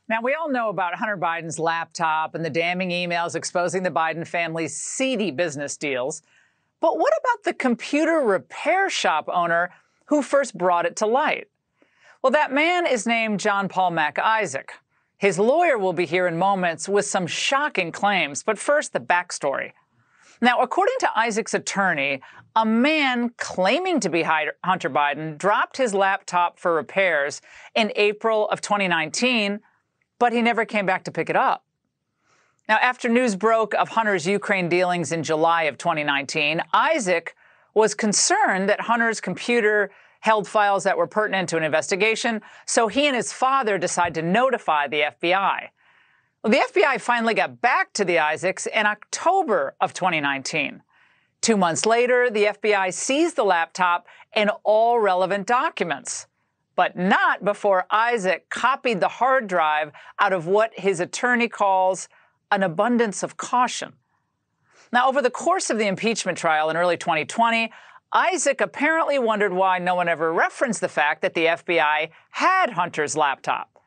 Now, we all know about Hunter Biden's laptop and the damning emails exposing the Biden family's seedy business deals. But what about the computer repair shop owner who first brought it to light? Well, that man is named John Paul Mac Isaac. His lawyer will be here in moments with some shocking claims. But first, the backstory. Now, according to Isaac's attorney, a man claiming to be Hunter Biden dropped his laptop for repairs in April of 2019, but he never came back to pick it up. Now, after news broke of Hunter's Ukraine dealings in July of 2019, Isaac was concerned that Hunter's computer held files that were pertinent to an investigation, so he and his father decided to notify the FBI. Well, the FBI finally got back to the Isaacs in October of 2019. 2 months later, the FBI seized the laptop and all relevant documents, but not before Isaac copied the hard drive out of what his attorney calls an abundance of caution. Now, over the course of the impeachment trial in early 2020, Isaac apparently wondered why no one ever referenced the fact that the FBI had Hunter's laptop.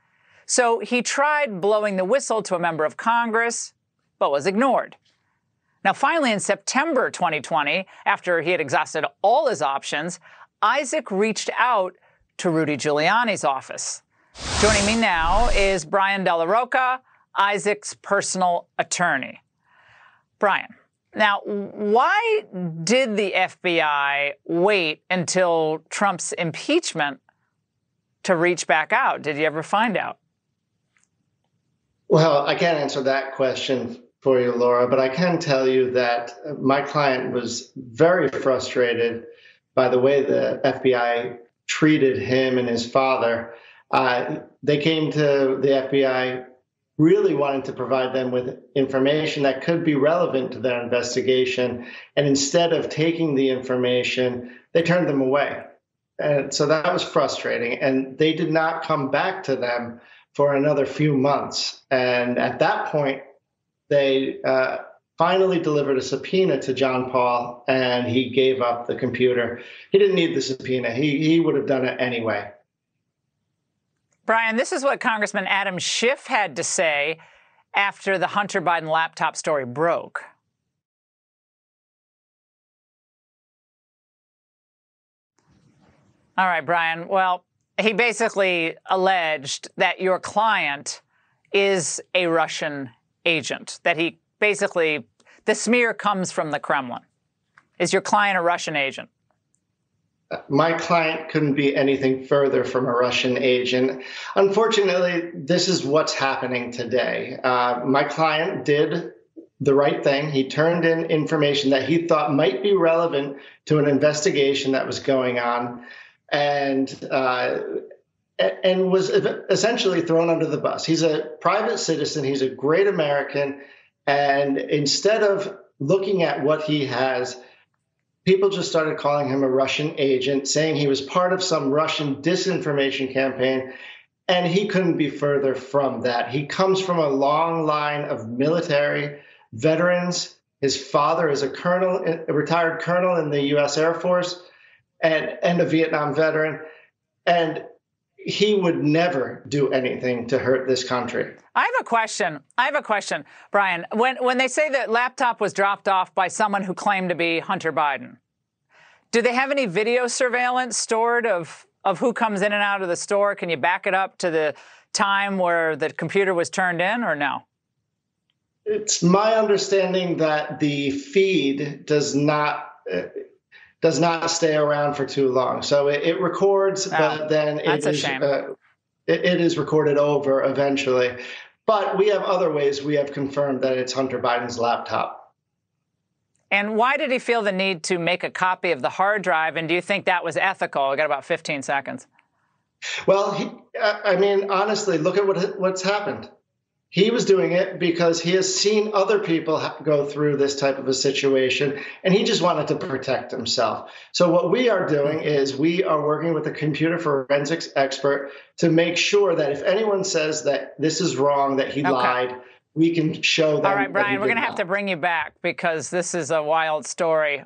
So he tried blowing the whistle to a member of Congress, but was ignored. Now, finally, in September 2020, after he had exhausted all his options, Isaac reached out to Rudy Giuliani's office. Joining me now is Brian Della Rocca, Isaac's personal attorney. Brian, now, why did the FBI wait until Trump's impeachment to reach back out? Did you ever find out? Well, I can't answer that question for you, Laura, but I can tell you that my client was very frustrated by the way the FBI treated him and his father. They came to the FBI really wanting to provide them with information that could be relevant to their investigation. And instead of taking the information, they turned them away. And so that was frustrating. And they did not come back to them for another few months. And at that point, they finally delivered a subpoena to John Paul, and he gave up the computer. He didn't need the subpoena. He would have done it anyway. Brian, this is what Congressman Adam Schiff had to say after the Hunter Biden laptop story broke. All right, Brian. Well, he basically alleged that your client is a Russian agent, that he basically, the smear comes from the Kremlin. Is your client a Russian agent? My client couldn't be anything further from a Russian agent. Unfortunately, this is what's happening today. My client did the right thing. He turned in information that he thought might be relevant to an investigation that was going on, and was essentially thrown under the bus. He's a private citizen. He's a great American. And instead of looking at what he has, people just started calling him a Russian agent, saying he was part of some Russian disinformation campaign, and he couldn't be further from that. He comes from a long line of military veterans. His father is a retired colonel in the U.S. Air Force and a Vietnam veteran, and he would never do anything to hurt this country. I have a question, Brian. When they say that laptop was dropped off by someone who claimed to be Hunter Biden, do they have any video surveillance stored of who comes in and out of the store? Can you back it up to the time where the computer was turned in, or no? It's my understanding that the feed does not stay around for too long. So it records, but then it is recorded over eventually. But we have other ways we have confirmed that it's Hunter Biden's laptop. And why did he feel the need to make a copy of the hard drive? And do you think that was ethical? We got about 15 seconds. Well, I mean, honestly, look at what's happened. He was doing it because he has seen other people go through this type of a situation, and he just wanted to protect himself. So what we are doing is we are working with a computer forensics expert to make sure that if anyone says that this is wrong, that he lied, we can show them. All right, Brian, we're going to have to bring you back because this is a wild story.